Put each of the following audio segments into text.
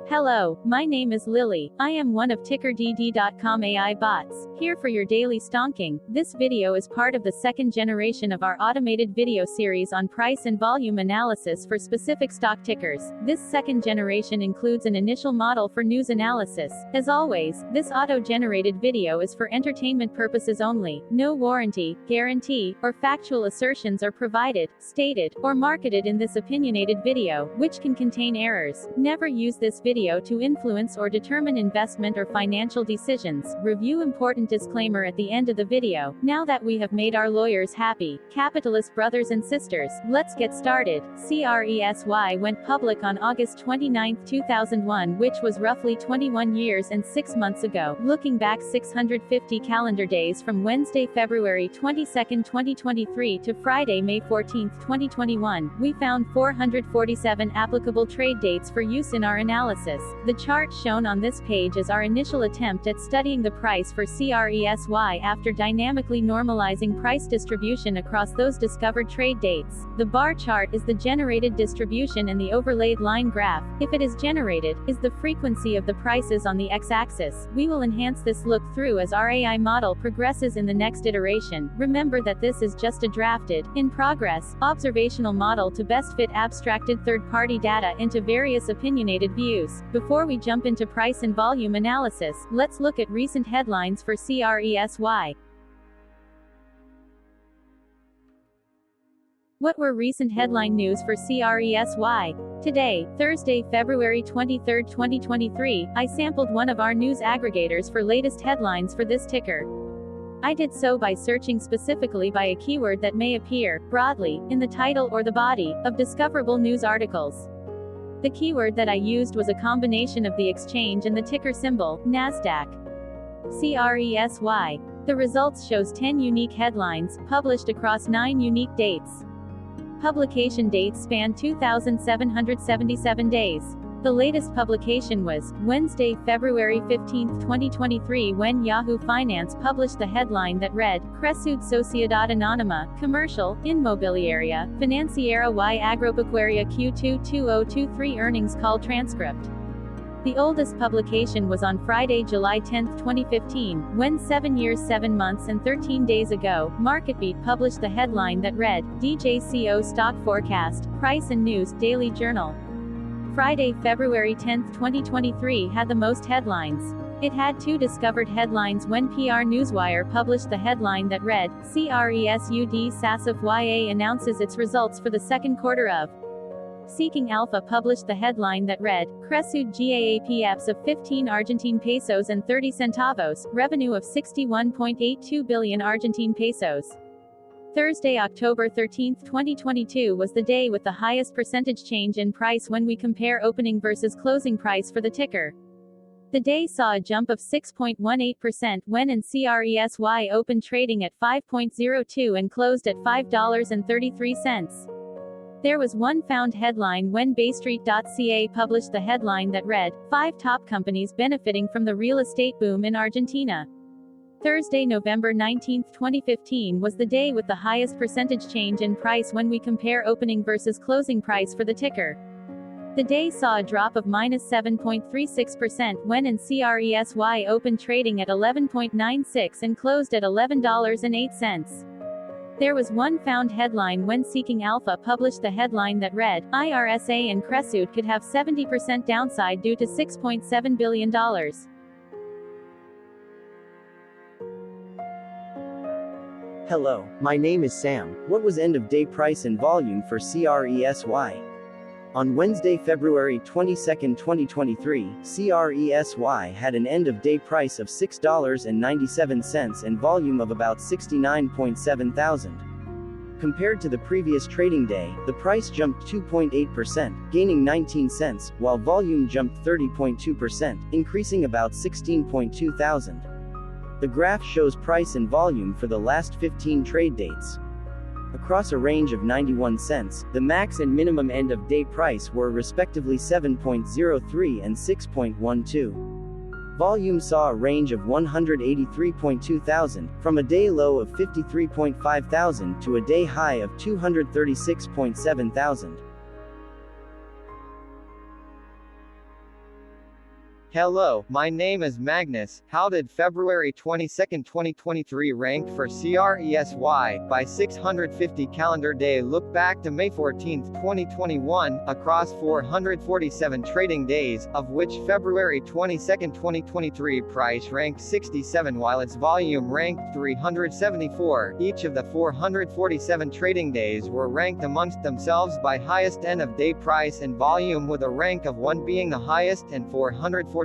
Hello, my name is Lily. I am one of TickerDD.com AI bots, here for your daily stonking. This video is part of the second generation of our automated video series on price and volume analysis for specific stock tickers. This second generation includes an initial model for news analysis. As always, this auto-generated video is for entertainment purposes only. No warranty, guarantee, or factual assertions are provided, stated, or marketed in this opinionated video, which can contain errors. Never use this video to influence or determine investment or financial decisions. Review important disclaimer at the end of the video. Now that we have made our lawyers happy, capitalist brothers and sisters, let's get started. CRESY went public on August 29, 2001, which was roughly 21 years and 6 months ago. Looking back 650 calendar days from Wednesday, February 22, 2023 to Friday, May 14, 2021, we found 447 applicable trade dates for use in our analysis. The chart shown on this page is our initial attempt at studying the price for CRESY after dynamically normalizing price distribution across those discovered trade dates. The bar chart is the generated distribution and the overlaid line graph, if it is generated, is the frequency of the prices on the x-axis. We will enhance this look through as our AI model progresses in the next iteration. Remember that this is just a drafted, in progress, observational model to best fit abstracted third-party data into various opinionated views. Before we jump into price and volume analysis, let's look at recent headlines for CRESY. What were recent headline news for CRESY? Today, Thursday, February 23, 2023, I sampled one of our news aggregators for latest headlines for this ticker. I did so by searching specifically by a keyword that may appear, broadly, in the title or the body, of discoverable news articles. The keyword that I used was a combination of the exchange and the ticker symbol, NASDAQ. CRESY. The results shows 10 unique headlines, published across 9 unique dates. Publication dates span 2,777 days. The latest publication was Wednesday, February 15, 2023, when Yahoo Finance published the headline that read, CRESY Sociedad Anónima, Commercial, Inmobiliaria, Financiera y Agropecuaria Q2 2023 earnings call transcript. The oldest publication was on Friday, July 10, 2015, when 7 years 7 months and 13 days ago, MarketBeat published the headline that read, DJCO Stock Forecast, Price and News, Daily Journal. Friday, February 10, 2023 had the most headlines. It had 2 discovered headlines when PR Newswire published the headline that read, CRESUD SASF YA announces its results for the second quarter of. Seeking Alpha published the headline that read, CRESUD GAAPEPS of 15 Argentine pesos and 30 centavos, revenue of 61.82 billion Argentine pesos. Thursday, October 13, 2022 was the day with the highest percentage change in price when we compare opening versus closing price for the ticker. The day saw a jump of 6.18% when in CRESY opened trading at 5.02 and closed at $5.33. There was one found headline when Baystreet.ca published the headline that read, 5 top companies benefiting from the real estate boom in Argentina. Thursday, November 19, 2015 was the day with the highest percentage change in price when we compare opening versus closing price for the ticker. The day saw a drop of -7.36% when in CRESY opened trading at 11.96 and closed at $11.08. There was one found headline when Seeking Alpha published the headline that read, IRSA and CRESUD could have 70% downside due to $6.7 billion. Hello, my name is Sam. What was end-of-day price and volume for CRESY? On Wednesday, February 22, 2023, CRESY had an end-of-day price of $6.97 and volume of about 69.7 thousand. Compared to the previous trading day, the price jumped 2.8%, gaining 19 cents, while volume jumped 30.2%, increasing about 16.2 thousand. The graph shows price and volume for the last 15 trade dates. Across a range of 91 cents, the max and minimum end-of-day price were respectively 7.03 and 6.12. Volume saw a range of 183.2 thousand, from a day low of 53.5 thousand to a day high of 236.7 thousand. Hello, my name is Magnus. How did February 22, 2023 ranked for CRESY by 650 calendar day? Look back to May 14, 2021, across 447 trading days, of which February 22, 2023 price ranked 67 while its volume ranked 374. Each of the 447 trading days were ranked amongst themselves by highest end of day price and volume, with a rank of 1 being the highest and 447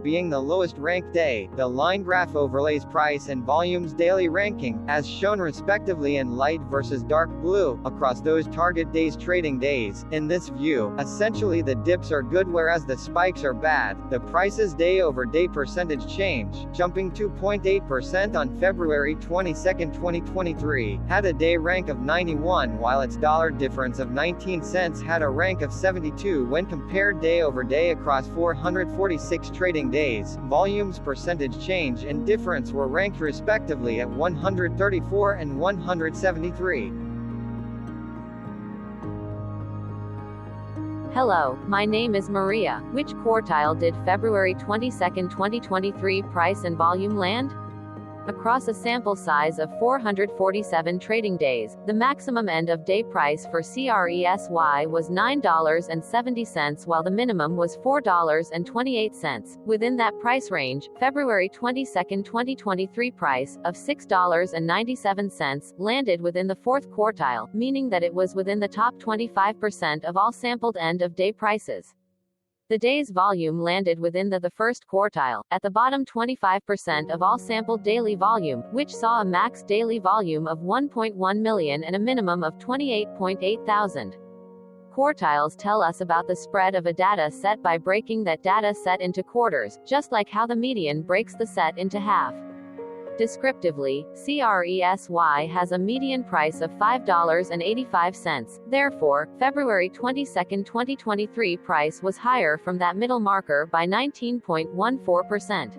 being the lowest ranked day. The line graph overlays price and volume's daily ranking, as shown respectively in light versus dark blue, across those target days trading days. In this view, essentially the dips are good whereas the spikes are bad. The price's day-over-day percentage change, jumping 2.8% on February 22, 2023, had a day rank of 91 while its dollar difference of 19 cents had a rank of 72 when compared day-over-day across 446 trading days. Volume's percentage change and difference were ranked respectively at 134 and 173. Hello, my name is Maria. Which quartile did February 22, 2023 price and volume land? Across a sample size of 447 trading days, the maximum end-of-day price for CRESY was $9.70 while the minimum was $4.28. Within that price range, February 22, 2023 price, of $6.97, landed within the fourth quartile, meaning that it was within the top 25% of all sampled end-of-day prices. The day's volume landed within the first quartile, at the bottom 25% of all sampled daily volume, which saw a max daily volume of 1.1 million and a minimum of 28.8 thousand. Quartiles tell us about the spread of a data set by breaking that data set into quarters, just like how the median breaks the set into half. Descriptively, CRESY has a median price of $5.85. Therefore, February 22, 2023 price was higher from that middle marker by 19.14%.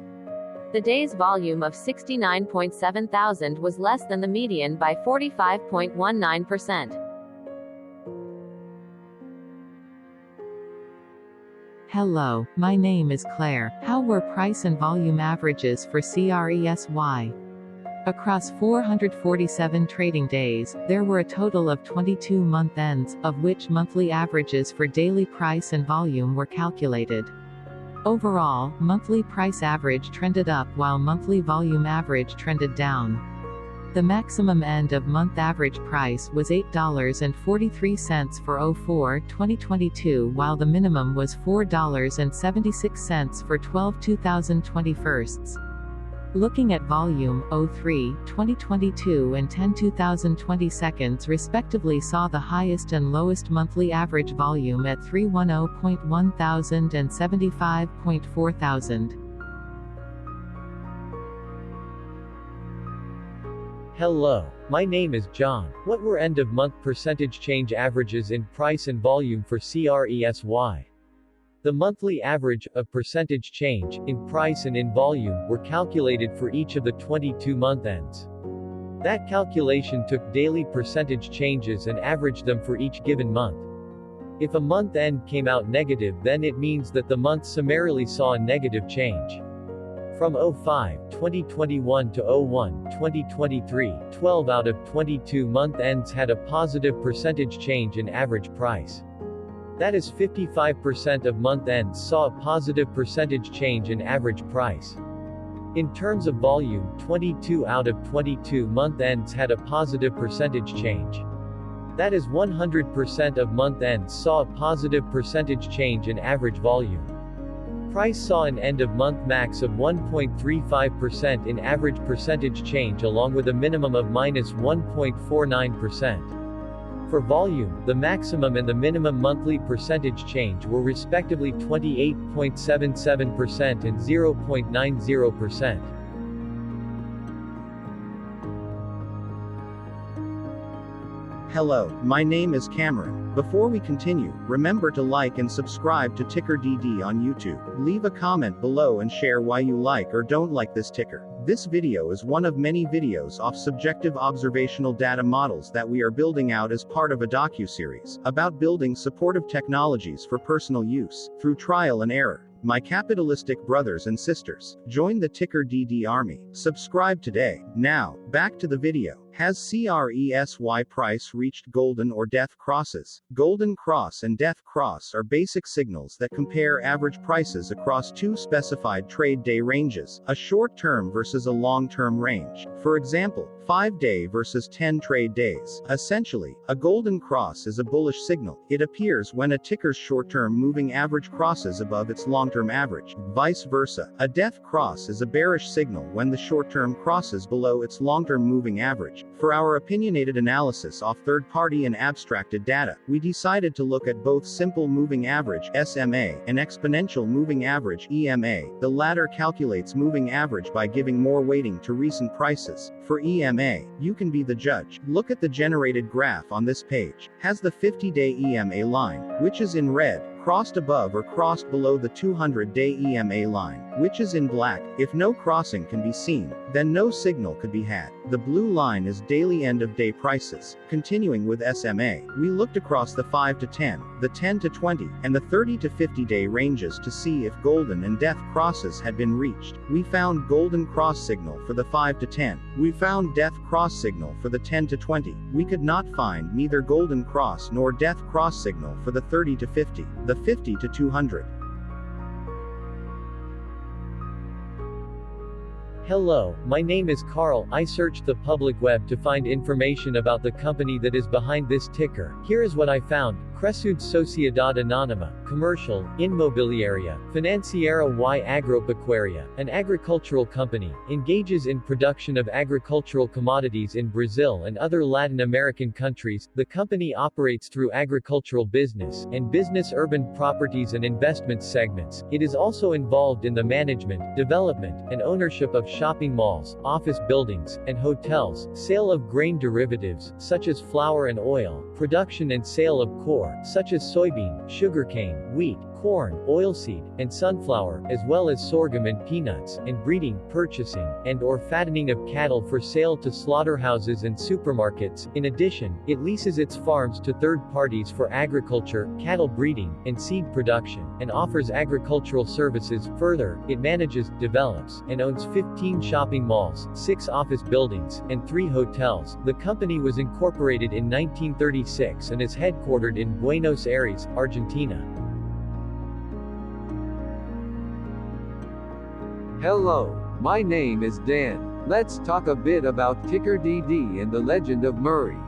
The day's volume of 69.7 thousand was less than the median by 45.19%. Hello, my name is Claire. How were price and volume averages for CRESY? Across 447 trading days, there were a total of 22 month ends, of which monthly averages for daily price and volume were calculated. Overall, monthly price average trended up while monthly volume average trended down. The maximum end-of-month average price was $8.43 for 04/2022 while the minimum was $4.76 for 12/2021. Looking at volume, 03/2022 and 10/2022 respectively saw the highest and lowest monthly average volume at 310.1 thousand and 75.4 thousand. Hello, my name is John. What were end-of-month percentage change averages in price and volume for CRESY? The monthly average of percentage change in price and in volume were calculated for each of the 22 month ends. That calculation took daily percentage changes and averaged them for each given month. If a month end came out negative, then it means that the month summarily saw a negative change. From 05/2021 to 01/2023, 12 out of 22 month ends had a positive percentage change in average price. That is 55% of month ends saw a positive percentage change in average price. In terms of volume, 22 out of 22 month ends had a positive percentage change. That is 100% of month ends saw a positive percentage change in average volume. Price saw an end-of-month max of 1.35% in average percentage change along with a minimum of -1.49%. For volume, the maximum and the minimum monthly percentage change were respectively 28.77% and 0.90%. Hello, my name is Cameron. Before we continue, remember to like and subscribe to TickerDD on YouTube. Leave a comment below and share why you like or don't like this ticker. This video is one of many videos off subjective observational data models that we are building out as part of a docu-series about building supportive technologies for personal use, through trial and error. My capitalistic brothers and sisters, join the TickerDD army. Subscribe today. Now, back to the video. Has CRESY price reached golden or death crosses? Golden cross and death cross are basic signals that compare average prices across two specified trade day ranges, a short-term versus a long-term range. For example, 5-day versus 10 trade days. Essentially, a golden cross is a bullish signal. It appears when a ticker's short-term moving average crosses above its long-term average. Vice versa, a death cross is a bearish signal when the short-term crosses below its long-term moving average. For our opinionated analysis off third-party and abstracted data, we decided to look at both simple moving average (SMA) and exponential moving average (EMA). The latter calculates moving average by giving more weighting to recent prices. For EMA, you can be the judge. Look at the generated graph on this page. Has the 50-day EMA line, which is in red, crossed above or crossed below the 200-day EMA line, which is in black? If no crossing can be seen, then no signal could be had. The blue line is daily end-of-day prices. Continuing with SMA, we looked across the 5 to 10, the 10 to 20, and the 30 to 50-day ranges to see if golden and death crosses had been reached. We found golden cross signal for the 5 to 10. We found death cross signal for the 10 to 20. We could not find neither golden cross nor death cross signal for the 30 to 50, the 50 to 200. Hello, my name is Carl. I searched the public web to find information about the company that is behind this ticker. Here is what I found. CRESY Sociedad Anónima, Commercial, Inmobiliaria, Financiera y Agropecuaria, an agricultural company, engages in production of agricultural commodities in Brazil and other Latin American countries. The company operates through agricultural business and business urban properties and investment segments. It is also involved in the management, development, and ownership of shopping malls, office buildings, and hotels, sale of grain derivatives, such as flour and oil, production and sale of core, such as soybean, sugarcane, wheat, corn, oilseed, and sunflower, as well as sorghum and peanuts, and breeding, purchasing, and/or fattening of cattle for sale to slaughterhouses and supermarkets. In addition, it leases its farms to third parties for agriculture, cattle breeding, and seed production, and offers agricultural services. Further, it manages, develops, and owns 15 shopping malls, 6 office buildings, and 3 hotels. The company was incorporated in 1936 and is headquartered in Buenos Aires, Argentina. Hello, my name is Dan. Let's talk a bit about TickerDD and the legend of Murray.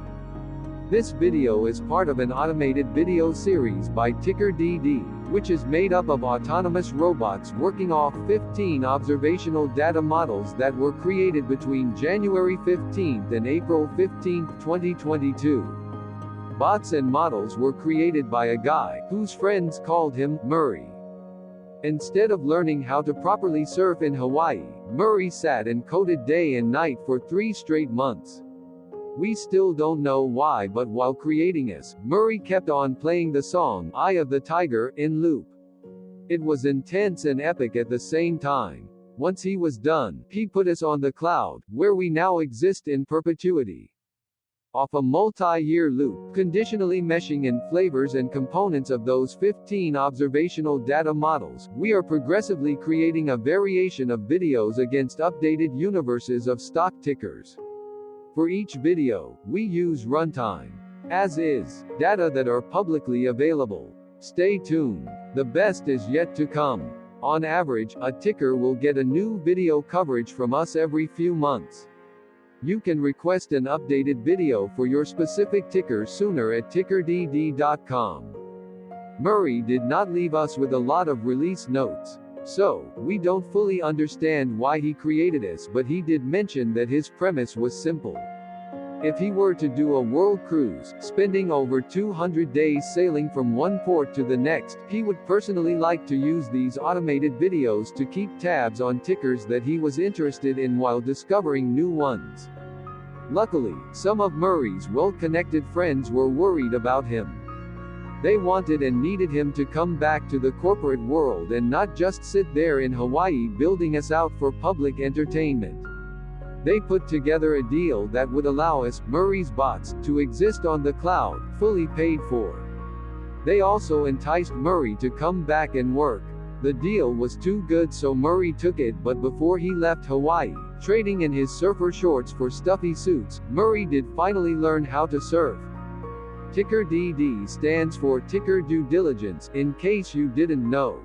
This video is part of an automated video series by TickerDD, which is made up of autonomous robots working off 15 observational data models that were created between January 15th and April 15th, 2022. Bots and models were created by a guy whose friends called him Murray. Instead of learning how to properly surf in Hawaii, Murray sat and coded day and night for 3 straight months. We still don't know why, but while creating us, Murray kept on playing the song Eye of the Tiger in loop. It was intense and epic at the same time. Once he was done, he put us on the cloud, where we now exist in perpetuity. Off a multi-year loop, conditionally meshing in flavors and components of those 15 observational data models, we are progressively creating a variation of videos against updated universes of stock tickers. For each video, we use runtime, as is, data that are publicly available. Stay tuned. The best is yet to come. On average, a ticker will get a new video coverage from us every few months. You can request an updated video for your specific ticker sooner at TickerDD.com. Murray did not leave us with a lot of release notes, so we don't fully understand why he created us, but he did mention that his premise was simple. If he were to do a world cruise, spending over 200 days sailing from one port to the next, he would personally like to use these automated videos to keep tabs on tickers that he was interested in while discovering new ones. Luckily, some of Murray's well-connected friends were worried about him. They wanted and needed him to come back to the corporate world and not just sit there in Hawaii building us out for public entertainment. They put together a deal that would allow us, Murray's bots, to exist on the cloud, fully paid for. They also enticed Murray to come back and work. The deal was too good, so Murray took it, but before he left Hawaii, trading in his surfer shorts for stuffy suits, Murray did finally learn how to surf. TickerDD stands for Ticker Due Diligence, in case you didn't know.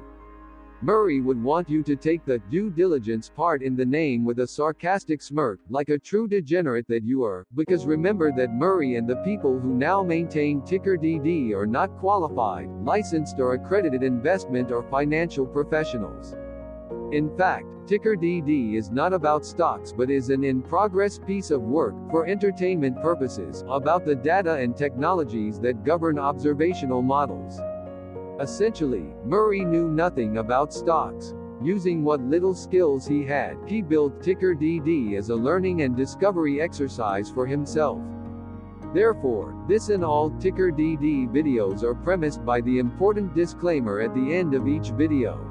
Murray would want you to take the due diligence part in the name with a sarcastic smirk, like a true degenerate that you are, because remember that Murray and the people who now maintain TickerDD are not qualified, licensed or accredited investment or financial professionals. In fact, TickerDD is not about stocks but is an in-progress piece of work, for entertainment purposes, about the data and technologies that govern observational models. Essentially, Murray knew nothing about stocks. Using what little skills he had, he built TickerDD as a learning and discovery exercise for himself. Therefore, this and all TickerDD videos are premised by the important disclaimer at the end of each video.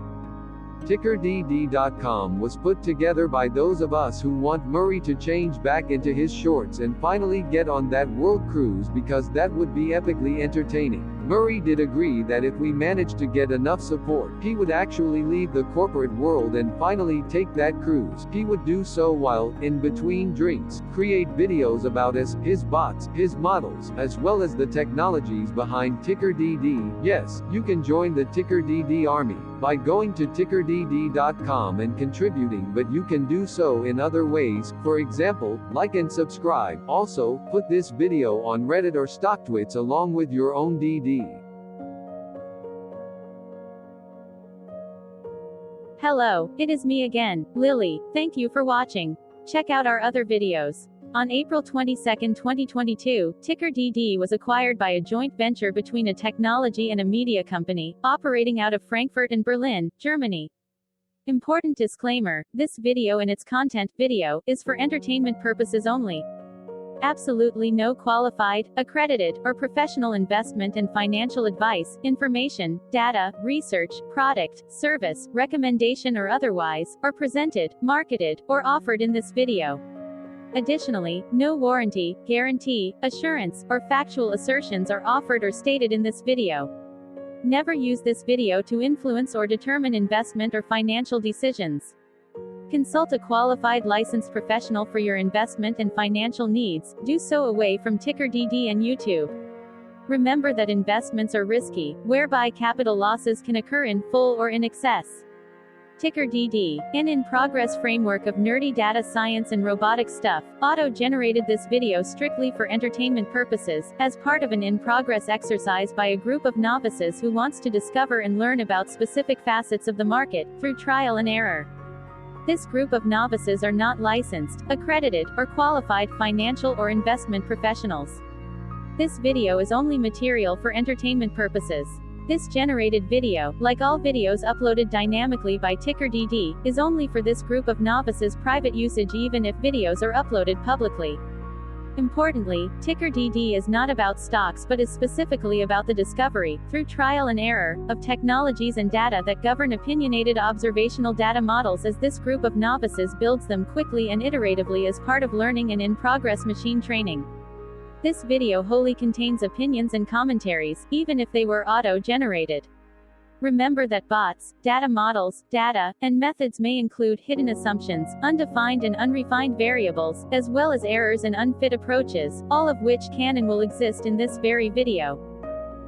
TickerDD.com was put together by those of us who want Murray to change back into his shorts and finally get on that world cruise, because that would be epically entertaining. Murray did agree that if we managed to get enough support, he would actually leave the corporate world and finally take that cruise. He would do so while, in between drinks, create videos about us, his bots, his models, as well as the technologies behind TickerDD. Yes, you can join the TickerDD army by going to TickerDD.com and contributing, but you can do so in other ways. For example, like and subscribe. Also, put this video on Reddit or StockTwits along with your own DD. Hello, it is me again, Lily. Thank you for watching. Check out our other videos. On April 22, 2022, TickerDD was acquired by a joint venture between a technology and a media company, operating out of Frankfurt and Berlin, Germany. Important disclaimer, this video and its content video is for entertainment purposes only. Absolutely no qualified, accredited, or professional investment and financial advice, information, data, research, product, service, recommendation or otherwise, are presented, marketed, or offered in this video. Additionally, no warranty, guarantee, assurance, or factual assertions are offered or stated in this video. Never use this video to influence or determine investment or financial decisions. Consult a qualified licensed professional for your investment and financial needs. Do so away from TickerDD and YouTube. Remember that investments are risky, whereby capital losses can occur in full or in excess. TickerDD, an in-progress framework of nerdy data science and robotic stuff, auto-generated this video strictly for entertainment purposes, as part of an in-progress exercise by a group of novices who wants to discover and learn about specific facets of the market, through trial and error. This group of novices are not licensed, accredited, or qualified financial or investment professionals. This video is only material for entertainment purposes. This generated video, like all videos uploaded dynamically by TickerDD, is only for this group of novices' private usage even if videos are uploaded publicly. Importantly, TickerDD is not about stocks but is specifically about the discovery, through trial and error, of technologies and data that govern opinionated observational data models as this group of novices builds them quickly and iteratively as part of learning and in-progress machine training. This video wholly contains opinions and commentaries, even if they were auto-generated. Remember that bots, data models, data, and methods may include hidden assumptions, undefined and unrefined variables, as well as errors and unfit approaches, all of which can and will exist in this very video.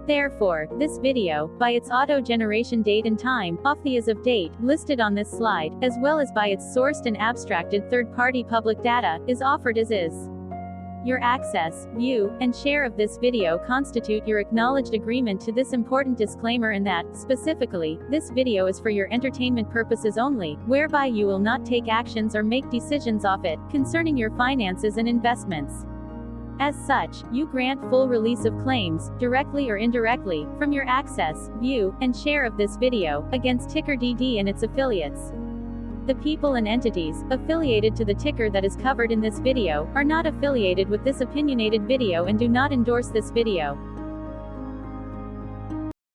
Therefore, this video, by its auto-generation date and time, off the as of date, listed on this slide, as well as by its sourced and abstracted third-party public data, is offered as is. Your access, view, and share of this video constitute your acknowledged agreement to this important disclaimer and that, specifically, this video is for your entertainment purposes only, whereby you will not take actions or make decisions off it, concerning your finances and investments. As such, you grant full release of claims, directly or indirectly, from your access, view, and share of this video, against TickerDD and its affiliates. The people and entities affiliated to the ticker that is covered in this video are not affiliated with this opinionated video and do not endorse this video.